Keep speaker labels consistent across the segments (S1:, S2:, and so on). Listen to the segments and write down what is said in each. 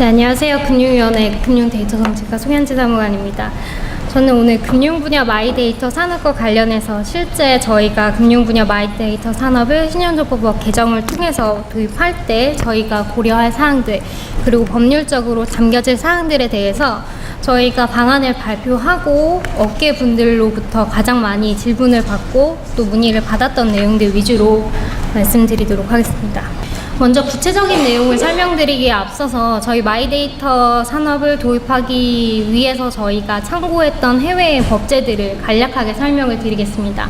S1: 네, 안녕하세요. 금융위원회 금융데이터정책과 송현지 사무관입니다. 저는 오늘 금융분야 마이데이터 산업과 관련해서 실제 저희가 금융분야 마이데이터 산업을 신용정보법 개정을 통해서 도입할 때 저희가 고려할 사항들, 그리고 법률적으로 담겨질 사항들에 대해서 저희가 방안을 발표하고 업계분들로부터 가장 많이 질문을 받고 또 문의를 받았던 내용들 위주로 말씀드리도록 하겠습니다. 먼저 구체적인 내용을 설명드리기에 앞서서 저희 마이데이터 산업을 도입하기 위해서 저희가 참고했던 해외의 법제들을 간략하게 설명을 드리겠습니다.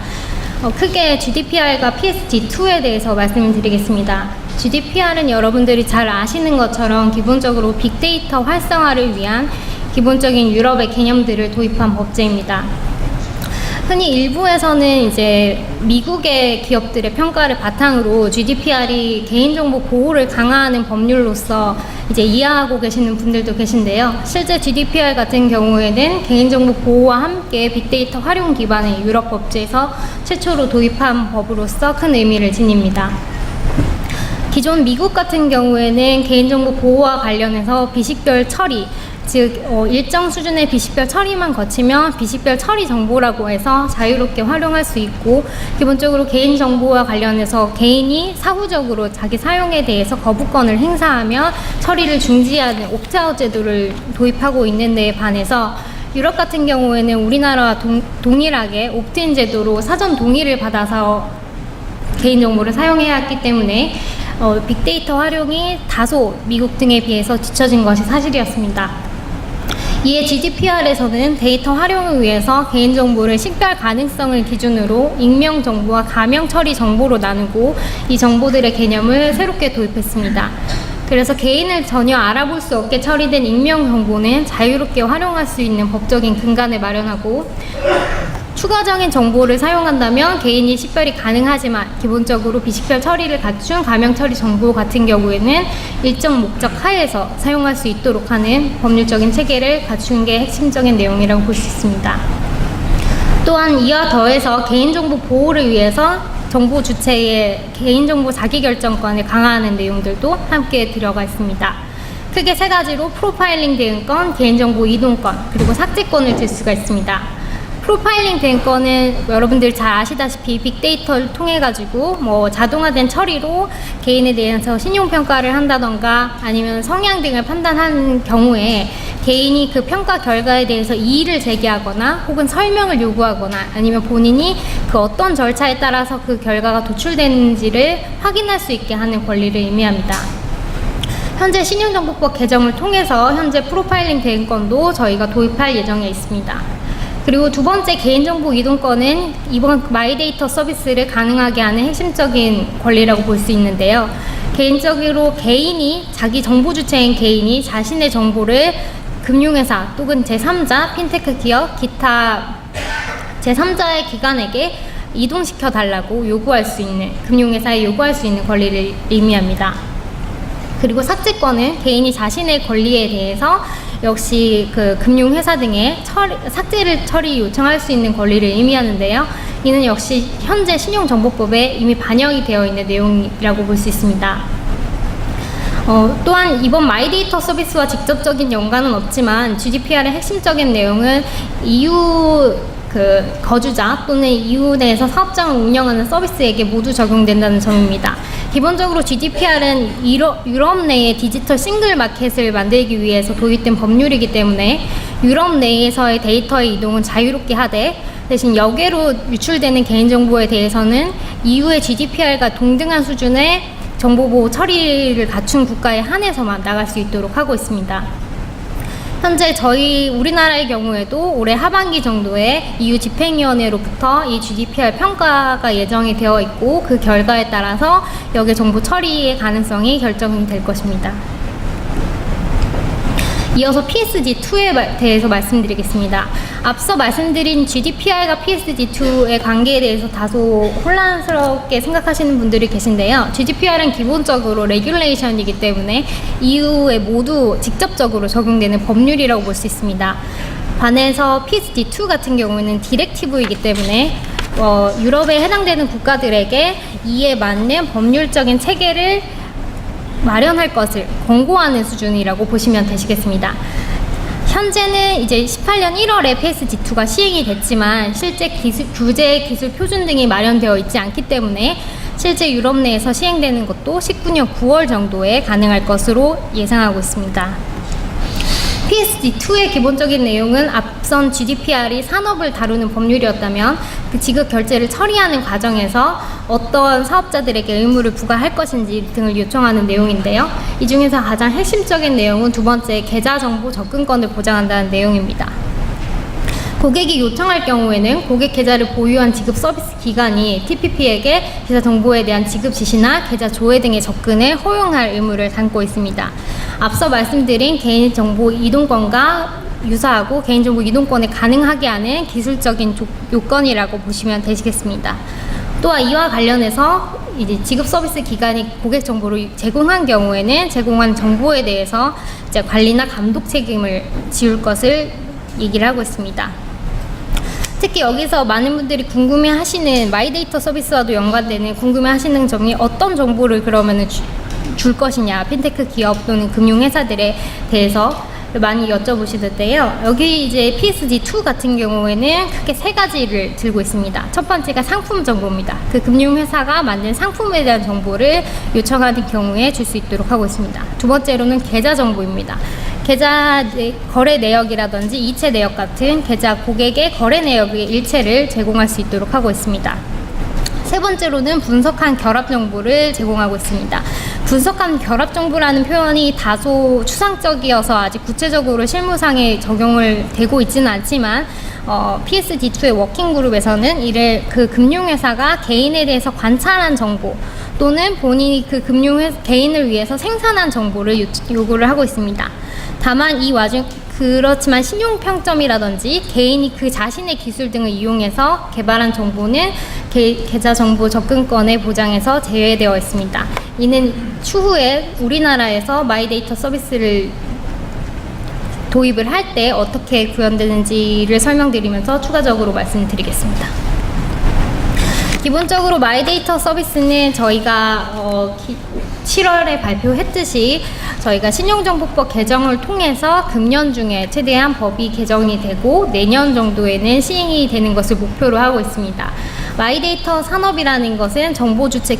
S1: 크게 GDPR과 PSD2에 대해서 말씀을 드리겠습니다. GDPR은 여러분들이 잘 아시는 것처럼 기본적으로 빅데이터 활성화를 위한 기본적인 유럽의 개념들을 도입한 법제입니다. 흔히 일부에서는 이제 미국의 기업들의 평가를 바탕으로 GDPR이 개인정보 보호를 강화하는 법률로서 이제 이해하고 계시는 분들도 계신데요. 실제 GDPR 같은 경우에는 개인정보 보호와 함께 빅데이터 활용 기반의 유럽 법제에서 최초로 도입한 법으로서 큰 의미를 지닙니다. 기존 미국 같은 경우에는 개인정보 보호와 관련해서 비식별 처리, 즉 일정 수준의 비식별 처리만 거치면 비식별 처리 정보라고 해서 자유롭게 활용할 수 있고, 기본적으로 개인정보와 관련해서 개인이 사후적으로 자기 사용에 대해서 거부권을 행사하며 처리를 중지하는 옵트아웃 제도를 도입하고 있는 데에 반해서 유럽 같은 경우에는 우리나라와 동일하게 옵트인 제도로 사전 동의를 받아서 개인정보를 사용해야 했기 때문에 빅데이터 활용이 다소 미국 등에 비해서 뒤처진 것이 사실이었습니다. 이에 GDPR에서는 데이터 활용을 위해서 개인정보를 식별 가능성을 기준으로 익명정보와 가명처리 정보로 나누고 이 정보들의 개념을 새롭게 도입했습니다. 그래서 개인을 전혀 알아볼 수 없게 처리된 익명정보는 자유롭게 활용할 수 있는 법적인 근간을 마련하고, 추가적인 정보를 사용한다면 개인이 식별이 가능하지만 기본적으로 비식별 처리를 갖춘 가명 처리 정보 같은 경우에는 일정 목적 하에서 사용할 수 있도록 하는 법률적인 체계를 갖춘 게 핵심적인 내용이라고 볼 수 있습니다. 또한 이와 더해서 개인정보 보호를 위해서 정보 주체의 개인정보 자기결정권을 강화하는 내용들도 함께 들어가 있습니다. 크게 세 가지로 프로파일링 대응권, 개인정보 이동권, 그리고 삭제권을 들 수가 있습니다. 프로파일링 된 거는 여러분들 잘 아시다시피 빅데이터를 통해 가지고 자동화된 처리로 개인에 대해서 신용평가를 한다던가 아니면 성향 등을 판단하는 경우에 개인이 그 평가 결과에 대해서 이의를 제기하거나 혹은 설명을 요구하거나 아니면 본인이 그 어떤 절차에 따라서 그 결과가 도출되는지를 확인할 수 있게 하는 권리를 의미합니다. 현재 신용정보법 개정을 통해서 현재 프로파일링 대응권도 저희가 도입할 예정에 있습니다. 그리고 두 번째 개인정보 이동권은 이번 마이데이터 서비스를 가능하게 하는 핵심적인 권리라고 볼 수 있는데요. 개인적으로 개인이, 자기 정보 주체인 개인이 자신의 정보를 금융회사 또는 제3자, 핀테크 기업, 기타 제3자의 기관에게 이동시켜 달라고 요구할 수 있는, 금융회사에 요구할 수 있는 권리를 의미합니다. 그리고 삭제권은 개인이 자신의 권리에 대해서 역시 그 금융회사 등의 삭제를 처리 요청할 수 있는 권리를 의미하는데요. 이는 역시 현재 신용정보법에 이미 반영이 되어 있는 내용이라고 볼 수 있습니다. 또한 이번 마이데이터 서비스와 직접적인 연관은 없지만 GDPR의 핵심적인 내용은 EU 거주자 또는 EU 내에서 사업장을 운영하는 서비스에게 모두 적용된다는 점입니다. 기본적으로 GDPR은 유럽 내의 디지털 싱글 마켓을 만들기 위해서 도입된 법률이기 때문에 유럽 내에서의 데이터의 이동은 자유롭게 하되, 대신 역외로 유출되는 개인정보에 대해서는 EU의 GDPR과 동등한 수준의 정보보호 처리를 갖춘 국가에 한해서만 나갈 수 있도록 하고 있습니다. 현재 우리나라의 경우에도 올해 하반기 정도에 EU 집행위원회로부터 이 GDPR 평가가 예정이 되어 있고, 그 결과에 따라서 역의 정보 처리의 가능성이 결정이 될 것입니다. 이어서 PSD2에 대해서 말씀드리겠습니다. 앞서 말씀드린 GDPR과 PSD2의 관계에 대해서 다소 혼란스럽게 생각하시는 분들이 계신데요. GDPR은 기본적으로 레귤레이션이기 때문에 EU에 모두 직접적으로 적용되는 법률이라고 볼 수 있습니다. 반해서 PSD2 같은 경우에는 디렉티브이기 때문에 유럽에 해당되는 국가들에게 이에 맞는 법률적인 체계를 마련할 것을 권고하는 수준이라고 보시면 되시겠습니다. 현재는 이제 18년 1월에 PSD2가 시행이 됐지만 실제 규제 기술 표준 등이 마련되어 있지 않기 때문에 실제 유럽 내에서 시행되는 것도 19년 9월 정도에 가능할 것으로 예상하고 있습니다. PSD2의 기본적인 내용은 앞선 GDPR이 산업을 다루는 법률이었다면 그 지급 결제를 처리하는 과정에서 어떤 사업자들에게 의무를 부과할 것인지 등을 요청하는 내용인데요. 이 중에서 가장 핵심적인 내용은 두 번째, 계좌 정보 접근권을 보장한다는 내용입니다. 고객이 요청할 경우에는 고객 계좌를 보유한 지급 서비스 기관이 TPP에게 계좌 정보에 대한 지급 지시나 계좌 조회 등의 접근을 허용할 의무를 담고 있습니다. 앞서 말씀드린 개인정보 이동권과 유사하고 개인정보 이동권을 가능하게 하는 기술적인 요건이라고 보시면 되시겠습니다. 또한 이와 관련해서 이제 지급 서비스 기관이 고객 정보를 제공한 경우에는 제공한 정보에 대해서 이제 관리나 감독 책임을 지울 것을 얘기를 하고 있습니다. 특히 여기서 많은 분들이 궁금해하시는 마이데이터 서비스와도 연관되는 궁금해하시는 점이 어떤 정보를 그러면은 줄 것이냐, 핀테크 기업 또는 금융회사들에 대해서 많이 여쭤보시는데요. 여기 이제 PSD2 같은 경우에는 크게 세 가지를 들고 있습니다. 첫 번째가 상품 정보입니다. 그 금융회사가 만든 상품에 대한 정보를 요청하는 경우에 줄 수 있도록 하고 있습니다. 두 번째로는 계좌 정보입니다. 계좌 거래 내역이라든지 이체 내역 같은 계좌 고객의 거래 내역의 일체를 제공할 수 있도록 하고 있습니다. 세 번째로는 분석한 결합 정보를 제공하고 있습니다. 분석한 결합 정보라는 표현이 다소 추상적이어서 아직 구체적으로 실무상에 적용을 되고 있지는 않지만 PSD2의 워킹그룹에서는 이를 그 금융회사가 개인에 대해서 관찰한 정보 또는 본인이 그 개인을 위해서 생산한 정보를 요구를 하고 있습니다. 다만 이 와중 그렇지만 신용평점이라든지 개인이 그 자신의 기술 등을 이용해서 개발한 정보는 계좌 정보 접근권의 보장에서 제외되어 있습니다. 이는 추후에 우리나라에서 마이데이터 서비스를 도입을 할 때 어떻게 구현되는지를 설명드리면서 추가적으로 말씀드리겠습니다. 기본적으로 마이데이터 서비스는 저희가 7월에 발표했듯이 저희가 신용정보법 개정을 통해서 금년 중에 최대한 법이 개정이 되고 내년 정도에는 시행이 되는 것을 목표로 하고 있습니다. 마이데이터 산업이라는 것은 정보 주체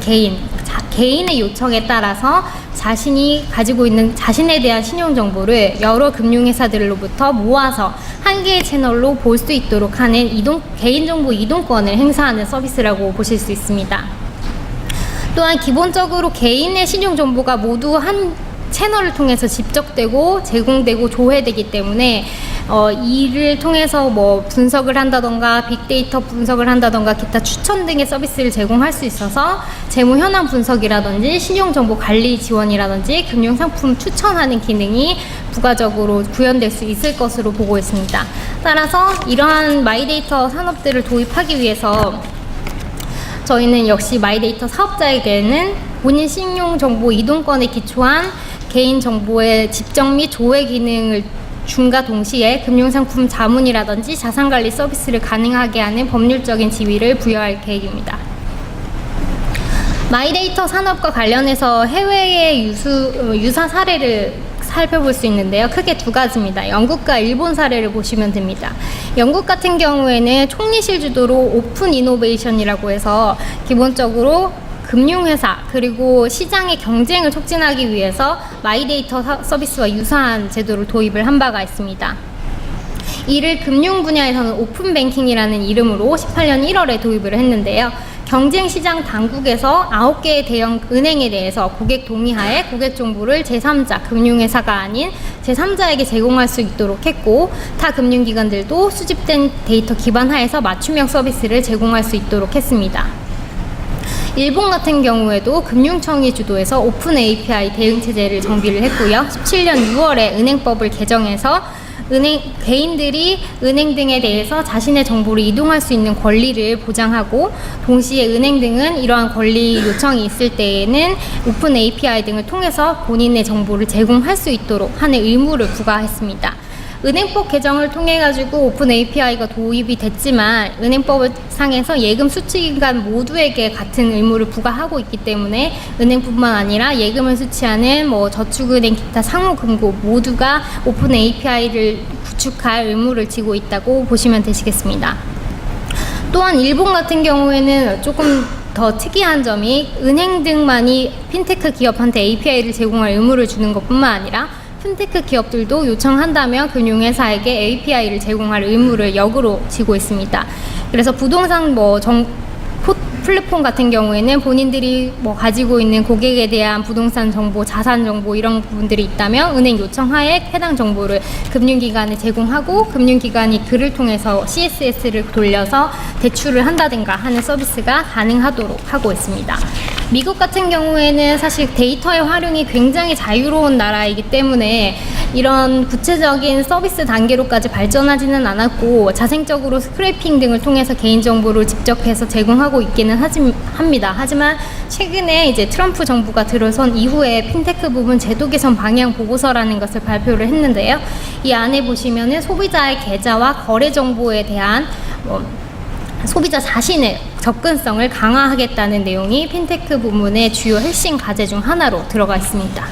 S1: 개인의 요청에 따라서 자신이 가지고 있는 자신에 대한 신용정보를 여러 금융회사들로부터 모아서 한 개의 채널로 볼 수 있도록 하는 개인정보 이동권을 행사하는 서비스라고 보실 수 있습니다. 또한 기본적으로 개인의 신용정보가 모두 한 채널을 통해서 집적되고 제공되고 조회되기 때문에 이를 통해서 뭐 분석을 한다던가 빅데이터 분석을 한다던가 기타 추천 등의 서비스를 제공할 수 있어서 재무 현황 분석이라든지 신용정보 관리 지원이라든지 금융상품 추천하는 기능이 부가적으로 구현될 수 있을 것으로 보고 있습니다. 따라서 이러한 마이데이터 산업들을 도입하기 위해서 저희는 역시 마이데이터 사업자에게는 본인 신용정보 이동권에 기초한 개인정보의 집적 및 조회 기능을 줌과 동시에 금융상품 자문이라든지 자산관리 서비스를 가능하게 하는 법률적인 지위를 부여할 계획입니다. 마이데이터 산업과 관련해서 해외의 유사 사례를 살펴볼 수 있는데요. 크게 두 가지입니다. 영국과 일본 사례를 보시면 됩니다. 영국 같은 경우에는 총리실 주도로 오픈 이노베이션이라고 해서 기본적으로 금융회사 그리고 시장의 경쟁을 촉진하기 위해서 마이데이터 서비스와 유사한 제도를 도입을 한 바가 있습니다. 이를 금융 분야에서는 오픈뱅킹이라는 이름으로 18년 1월에 도입을 했는데요. 경쟁시장 당국에서 9개의 대형 은행에 대해서 고객 동의하에 고객 정보를 제3자 금융회사가 아닌 제3자에게 제공할 수 있도록 했고 타 금융기관들도 수집된 데이터 기반 하에서 맞춤형 서비스를 제공할 수 있도록 했습니다. 일본 같은 경우에도 금융청이 주도해서 오픈 API 대응체제를 정비를 했고요. 17년 6월에 은행법을 개정해서 개인들이 은행 등에 대해서 자신의 정보를 이동할 수 있는 권리를 보장하고 동시에 은행 등은 이러한 권리 요청이 있을 때에는 오픈 API 등을 통해서 본인의 정보를 제공할 수 있도록 하는 의무를 부과했습니다. 은행법 개정을 통해 가지고 오픈 API가 도입이 됐지만 은행법 상에서 예금 수취기관 모두에게 같은 의무를 부과하고 있기 때문에 은행뿐만 아니라 예금을 수취하는 저축은행 기타 상호금고 모두가 오픈 API를 구축할 의무를 지고 있다고 보시면 되시겠습니다. 또한 일본 같은 경우에는 조금 더 특이한 점이 은행 등만이 핀테크 기업한테 API를 제공할 의무를 주는 것뿐만 아니라 핀테크 기업들도 요청한다면 금융회사에게 API를 제공할 의무를 역으로 지고 있습니다. 그래서 부동산 플랫폼 같은 경우에는 본인들이 가지고 있는 고객에 대한 부동산 정보, 자산 정보 이런 부분들이 있다면 은행 요청하에 해당 정보를 금융기관에 제공하고 금융기관이 그를 통해서 CSS를 돌려서 대출을 한다든가 하는 서비스가 가능하도록 하고 있습니다. 미국 같은 경우에는 사실 데이터의 활용이 굉장히 자유로운 나라이기 때문에 이런 구체적인 서비스 단계로까지 발전하지는 않았고 자생적으로 스크래핑 등을 통해서 개인정보를 직접 해서 제공하고 있기는 합니다. 하지만 최근에 이제 트럼프 정부가 들어선 이후에 핀테크 부분 제도 개선 방향 보고서라는 것을 발표를 했는데요. 이 안에 보시면은 소비자의 계좌와 거래 정보에 대한 소비자 자신의 접근성을 강화하겠다는 내용이 핀테크 부문의 주요 핵심 과제 중 하나로 들어가 있습니다.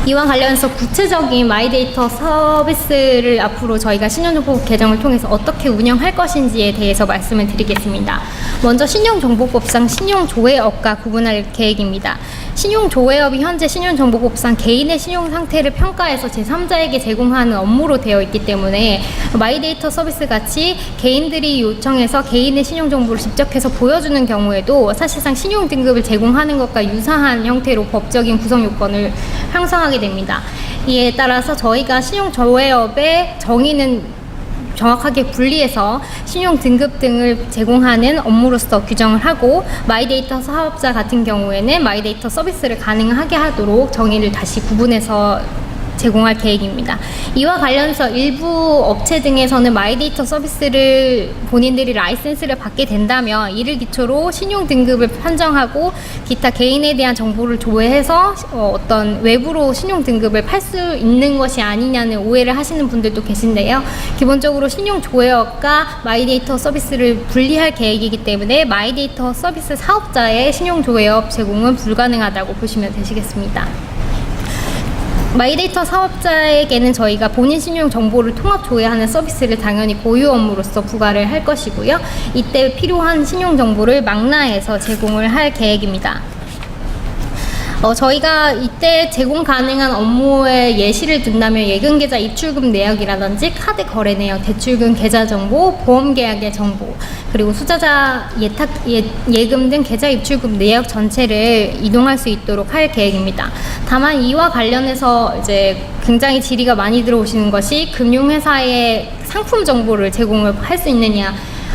S1: 이와 관련해서 구체적인 마이데이터 서비스를 앞으로 저희가 신용정보법 개정을 통해서 어떻게 운영할 것인지에 대해서 말씀을 드리겠습니다. 먼저 신용정보법상 신용조회업과 구분할 계획입니다. 신용조회업이 현재 신용정보법상 개인의 신용 상태를 평가해서 제3자에게 제공하는 업무로 되어 있기 때문에 마이데이터 서비스 같이 개인들이 요청해서 개인의 신용정보를 집적해서 보여주는 경우에도 사실상 신용등급을 제공하는 것과 유사한 형태로 법적인 구성 요건을 형성하게 됩니다. 이에 따라서 저희가 신용조회업의 정의는 정확하게 분리해서 신용 등급 등을 제공하는 업무로서 규정을 하고 마이데이터 사업자 같은 경우에는 마이데이터 서비스를 가능하게 하도록 정의를 다시 구분해서 제공할 계획입니다. 이와 관련해서 일부 업체 등에서는 마이데이터 서비스를 본인들이 라이센스를 받게 된다면 이를 기초로 신용 등급을 판정하고 기타 개인에 대한 정보를 조회해서 어떤 외부로 신용 등급을 팔 수 있는 것이 아니냐는 오해를 하시는 분들도 계신데요. 기본적으로 신용 조회업과 마이데이터 서비스를 분리할 계획이기 때문에 마이데이터 서비스 사업자의 신용 조회업 제공은 불가능하다고 보시면 되시겠습니다. 마이데이터 사업자에게는 저희가 본인 신용 정보를 통합 조회하는 서비스를 당연히 고유 업무로서 부과를 할 것이고요. 이때 필요한 신용 정보를 망라해서 제공을 할 계획입니다. 저희가 이때 제공 가능한 업무의 예시를 든다면 예금계좌 입출금 내역이라든지 카드 거래 내역, 대출금 계좌 정보, 보험 계약의 정보, 그리고 투자자 예금 등 계좌 입출금 내역 전체를 이동할 수 있도록 할 계획입니다. 다만 이와 관련해서 이제 굉장히 질의가 많이 들어오시는 것이 금융회사의 상품 정보를 제공을 할 수 있느냐,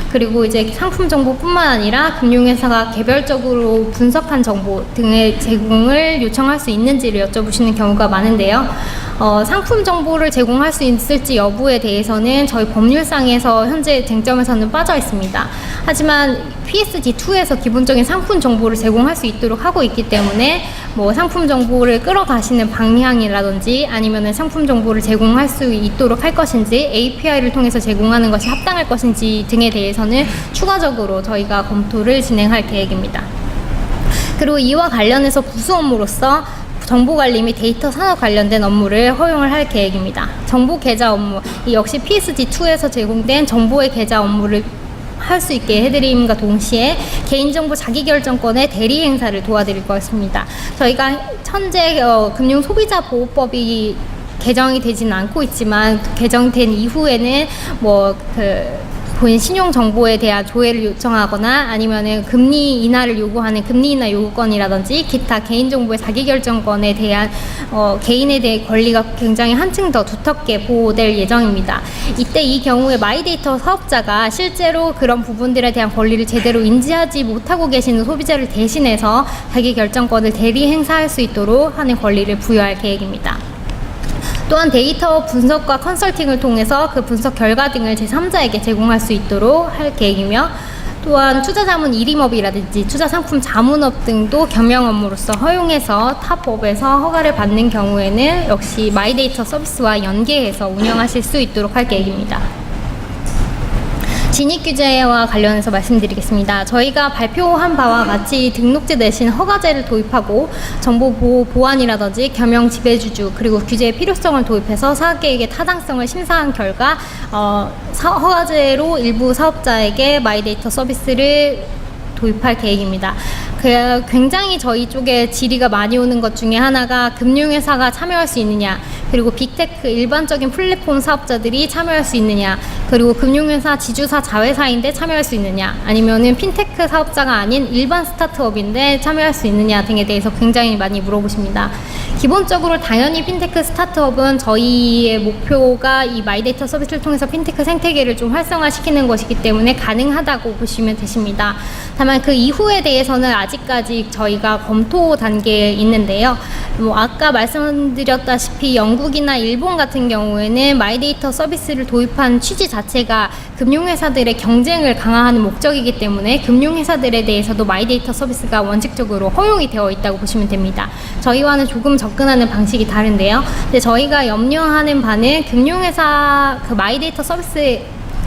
S1: 그리고 이제 상품 정보뿐만 아니라 금융회사가 개별적으로 분석한 정보 등의 제공을 요청할 수 있는지를 여쭤보시는 경우가 많은데요. 상품 정보를 제공할 수 있을지 여부에 대해서는 저희 법률상에서 현재 쟁점에서는 빠져 있습니다. 하지만 PSD2에서 기본적인 상품 정보를 제공할 수 있도록 하고 있기 때문에 상품 정보를 끌어가시는 방향이라든지 아니면은 상품 정보를 제공할 수 있도록 할 것인지 API를 통해서 제공하는 것이 합당할 것인지 등에 대해서는 추가적으로 저희가 검토를 진행할 계획입니다. 그리고 이와 관련해서 부수 업무로서 정보관리 및 데이터 산업 관련된 업무를 허용을 할 계획입니다. 정보 계좌 업무, 이 역시 PSD2에서 제공된 정보의 계좌 업무를 할 수 있게 해드림과 동시에 개인정보 자기결정권의 대리 행사를 도와드릴 것입니다. 저희가 현재 금융소비자보호법이 개정이 되지는 않고 있지만 개정된 이후에는 본인 신용 정보에 대한 조회를 요청하거나 아니면은 금리 인하를 요구하는 금리 인하 요구권이라든지 기타 개인 정보의 자기결정권에 대한 개인에 대해 권리가 굉장히 한층 더 두텁게 보호될 예정입니다. 이때 이 경우에 마이데이터 사업자가 실제로 그런 부분들에 대한 권리를 제대로 인지하지 못하고 계시는 소비자를 대신해서 자기결정권을 대리 행사할 수 있도록 하는 권리를 부여할 계획입니다. 또한 데이터 분석과 컨설팅을 통해서 그 분석 결과 등을 제3자에게 제공할 수 있도록 할 계획이며, 또한 투자자문 일임업이라든지 투자상품 자문업 등도 경영 업무로서 허용해서 타법에서 허가를 받는 경우에는 역시 마이데이터 서비스와 연계해서 운영하실 수 있도록 할 계획입니다. 진입 규제와 관련해서 말씀드리겠습니다. 저희가 발표한 바와 같이 등록제 대신 허가제를 도입하고 정보 보호 보완이라든지 겸용 지배주주 그리고 규제의 필요성을 도입해서 사업계획의 타당성을 심사한 결과 허가제로 일부 사업자에게 마이데이터 서비스를 도입할 계획입니다. 굉장히 저희 쪽에 질의가 많이 오는 것 중에 하나가 금융회사가 참여할 수 있느냐, 그리고 빅테크 일반적인 플랫폼 사업자들이 참여할 수 있느냐, 그리고 금융회사 지주사 자회사인데 참여할 수 있느냐, 아니면은 핀테크 사업자가 아닌 일반 스타트업인데 참여할 수 있느냐 등에 대해서 굉장히 많이 물어보십니다. 기본적으로 당연히 핀테크 스타트업은 저희의 목표가 이 마이데이터 서비스를 통해서 핀테크 생태계를 좀 활성화시키는 것이기 때문에 가능하다고 보시면 되십니다. 다만 그 이후에 대해서는 아직까지 저희가 검토 단계에 있는데요. 아까 말씀드렸다시피 영국이나 일본 같은 경우에는 마이데이터 서비스를 도입한 취지 자체가 금융회사들의 경쟁을 강화하는 목적이기 때문에 금융회사들에 대해서도 마이데이터 서비스가 원칙적으로 허용이 되어 있다고 보시면 됩니다. 저희와는 조금 접근하는 방식이 다른데요. 근데 저희가 염려하는 바는 금융회사 그 마이데이터 서비스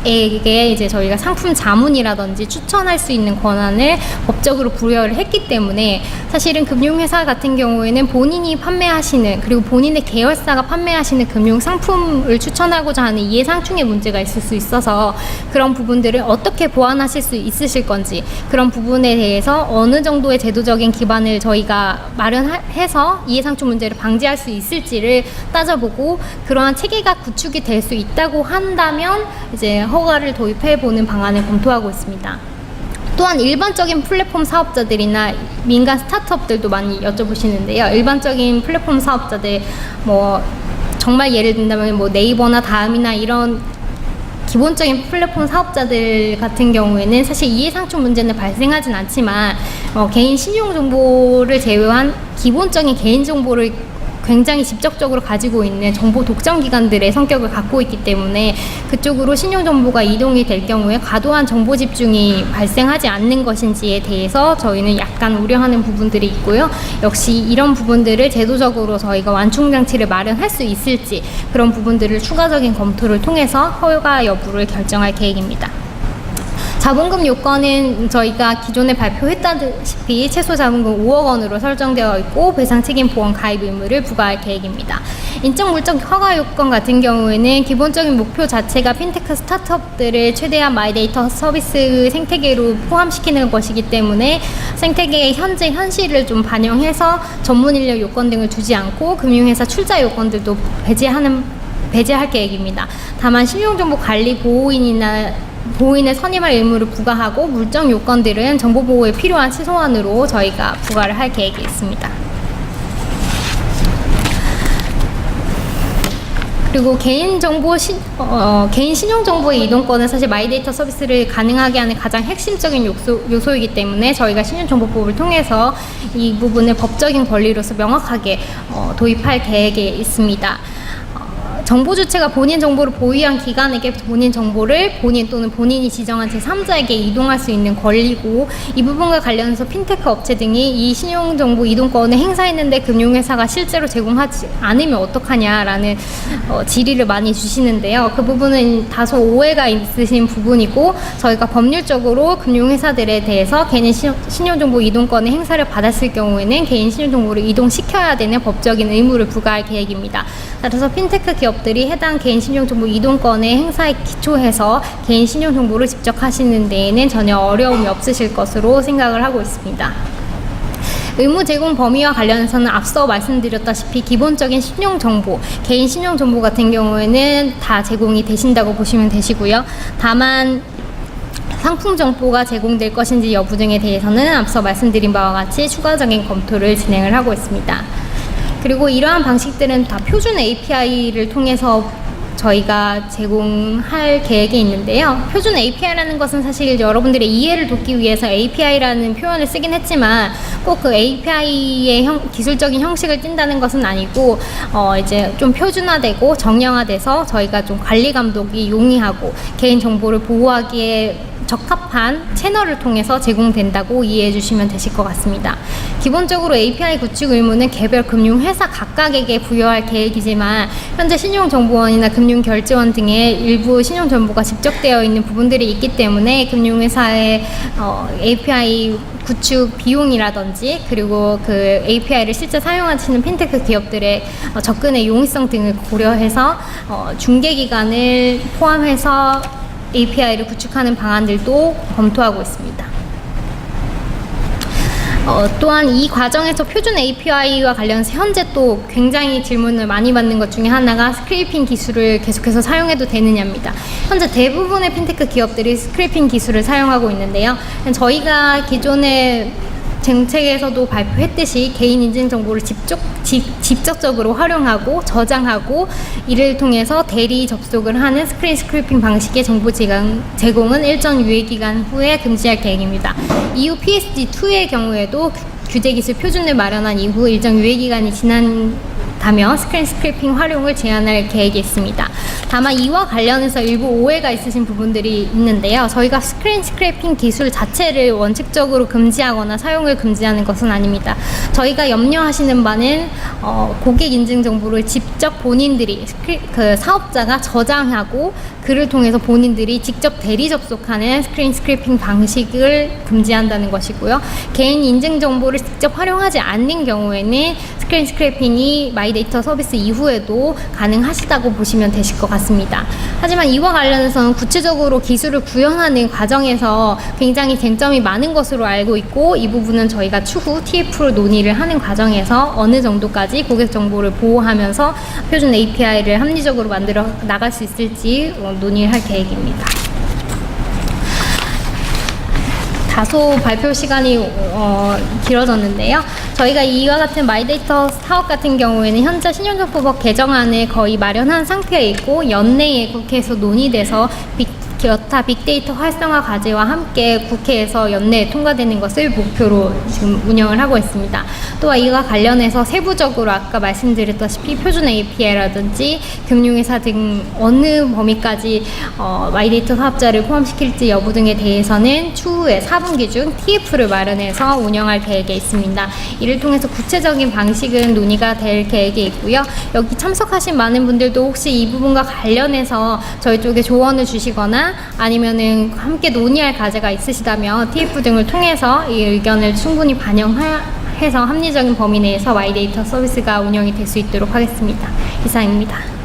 S1: 에게 이제 저희가 상품 자문이라든지 추천할 수 있는 권한을 법적으로 부여를 했기 때문에 사실은 금융회사 같은 경우에는 본인이 판매하시는 그리고 본인의 계열사가 판매하시는 금융 상품을 추천하고자 하는 이해상충의 문제가 있을 수 있어서 그런 부분들을 어떻게 보완하실 수 있으실 건지 그런 부분에 대해서 어느 정도의 제도적인 기반을 저희가 마련해서 이해상충 문제를 방지할 수 있을지를 따져보고 그러한 체계가 구축이 될 수 있다고 한다면 이제 허가를 도입해보는 방안을 검토하고 있습니다. 또한 일반적인 플랫폼 사업자들이나 민간 스타트업들도 많이 여쭤보시는데요. 일반적인 플랫폼 사업자들 정말 예를 든다면 네이버나 다음이나 이런 기본적인 플랫폼 사업자들 같은 경우에는 사실 이해상충 문제는 발생하진 않지만 개인 신용정보를 제외한 기본적인 개인정보를 굉장히 직접적으로 가지고 있는 정보 독점 기관들의 성격을 갖고 있기 때문에 그쪽으로 신용정보가 이동이 될 경우에 과도한 정보 집중이 발생하지 않는 것인지에 대해서 저희는 약간 우려하는 부분들이 있고요. 역시 이런 부분들을 제도적으로 저희가 완충장치를 마련할 수 있을지 그런 부분들을 추가적인 검토를 통해서 허가 여부를 결정할 계획입니다. 자본금 요건은 저희가 기존에 발표했다시피 최소 자본금 5억 원으로 설정되어 있고 배상 책임 보험 가입 의무를 부과할 계획입니다. 인적 물적 허가 요건 같은 경우에는 기본적인 목표 자체가 핀테크 스타트업들을 최대한 마이데이터 서비스 생태계로 포함시키는 것이기 때문에 생태계의 현재 현실을 좀 반영해서 전문 인력 요건 등을 두지 않고 금융회사 출자 요건들도 배제할 계획입니다. 다만 신용정보 관리 보호인의 선임할 의무를 부과하고 물적 요건들은 정보보호에 필요한 최소한으로 저희가 부과를 할 계획이 있습니다. 그리고 개인 신용정보의 이동권은 사실 마이데이터 서비스를 가능하게 하는 가장 핵심적인 요소이기 때문에 저희가 신용정보법을 통해서 이 부분을 법적인 권리로서 명확하게 도입할 계획이 있습니다. 정보 주체가 본인 정보를 보유한 기관에게 본인 정보를 본인 또는 본인이 지정한 제3자에게 이동할 수 있는 권리고 이 부분과 관련해서 핀테크 업체 등이 이 신용정보 이동권을 행사했는데 금융회사가 실제로 제공하지 않으면 어떡하냐라는 질의를 많이 주시는데요. 그 부분은 다소 오해가 있으신 부분이고 저희가 법률적으로 금융회사들에 대해서 개인 신용정보 이동권의 행사를 받았을 경우에는 개인 신용정보를 이동시켜야 되는 법적인 의무를 부과할 계획입니다. 따라서 핀테크 기업들이 해당 개인 신용정보 이동권의 행사에 기초해서 개인 신용정보를 직접 하시는 데에는 전혀 어려움이 없으실 것으로 생각을 하고 있습니다. 의무 제공 범위와 관련해서는 앞서 말씀드렸다시피 기본적인 신용정보, 개인 신용정보 같은 경우에는 다 제공이 되신다고 보시면 되시고요. 다만 상품 정보가 제공될 것인지 여부 등에 대해서는 앞서 말씀드린 바와 같이 추가적인 검토를 진행을 하고 있습니다. 그리고 이러한 방식들은 다 표준 API를 통해서 저희가 제공할 계획이 있는데요. 표준 API라는 것은 사실 여러분들의 이해를 돕기 위해서 API라는 표현을 쓰긴 했지만 꼭 그 API의 기술적인 형식을 띈다는 것은 아니고 이제 좀 표준화되고 정형화돼서 저희가 좀 관리 감독이 용이하고 개인 정보를 보호하기에 적합한 채널을 통해서 제공된다고 이해해 주시면 되실 것 같습니다. 기본적으로 API 구축 의무는 개별 금융회사 각각에게 부여할 계획이지만 현재 신용정보원이나 금융결제원 등의 일부 신용정보가 집적되어 있는 부분들이 있기 때문에 금융회사의 API 구축 비용이라든지 그리고 그 API를 실제 사용하시는 핀테크 기업들의 접근의 용이성 등을 고려해서 중개기간을 포함해서 API를 구축하는 방안들도 검토하고 있습니다. 또한 이 과정에서 표준 API와 관련해서 현재 또 굉장히 질문을 많이 받는 것 중에 하나가 스크래핑 기술을 계속해서 사용해도 되느냐입니다. 현재 대부분의 핀테크 기업들이 스크래핑 기술을 사용하고 있는데요. 저희가 기존의 정책에서도 발표했듯이 개인 인증 정보를 직접적으로 활용하고 저장하고 이를 통해서 대리 접속을 하는 스크린 스크래핑 방식의 정보 제공은 일정 유예기간 후에 금지할 계획입니다. 이후 PSD2의 경우에도 규제기술 표준을 마련한 이후 일정 유예기간이 지난다면 스크린 스크래핑 활용을 제한할 계획이 있습니다. 다만 이와 관련해서 일부 오해가 있으신 부분들이 있는데요. 저희가 스크린 스크래핑 기술 자체를 원칙적으로 금지하거나 사용을 금지하는 것은 아닙니다. 저희가 염려하시는 바는 고객 인증 정보를 직접 본인들이 그 사업자가 저장하고 그를 통해서 본인들이 직접 대리 접속하는 스크린 스크래핑 방식을 금지한다는 것이고요. 개인 인증 정보를 직접 활용하지 않는 경우에는 스크린 스크래핑이 마이데이터 서비스 이후에도 가능하시다고 보시면 되실 것 같습니다. 하지만 이와 관련해서는 구체적으로 기술을 구현하는 과정에서 굉장히 쟁점이 많은 것으로 알고 있고 이 부분은 저희가 추후 TF로 논의를 하는 과정에서 어느 정도까지 고객 정보를 보호하면서 표준 API를 합리적으로 만들어 나갈 수 있을지 논의를 할 계획입니다. 다소 발표 시간이 길어졌는데요. 저희가 이와 같은 마이데이터 사업 같은 경우에는 현재 신용정보법 개정안을 거의 마련한 상태에 있고 연내에 국회에서 논의돼서 여타 빅데이터 활성화 과제와 함께 국회에서 연내에 통과되는 것을 목표로 지금 운영을 하고 있습니다. 또한 이와 관련해서 세부적으로 아까 말씀드렸다시피 표준 API라든지 금융회사 등 어느 범위까지 마이데이터 사업자를 포함시킬지 여부 등에 대해서는 추후에 4분기 중 TF를 마련해서 운영할 계획에 있습니다. 이를 통해서 구체적인 방식은 논의가 될 계획에 있고요. 여기 참석하신 많은 분들도 혹시 이 부분과 관련해서 저희 쪽에 조언을 주시거나 아니면은 함께 논의할 과제가 있으시다면 TF 등을 통해서 이 의견을 충분히 반영해서 합리적인 범위 내에서 마이데이터 서비스가 운영이 될 수 있도록 하겠습니다. 이상입니다.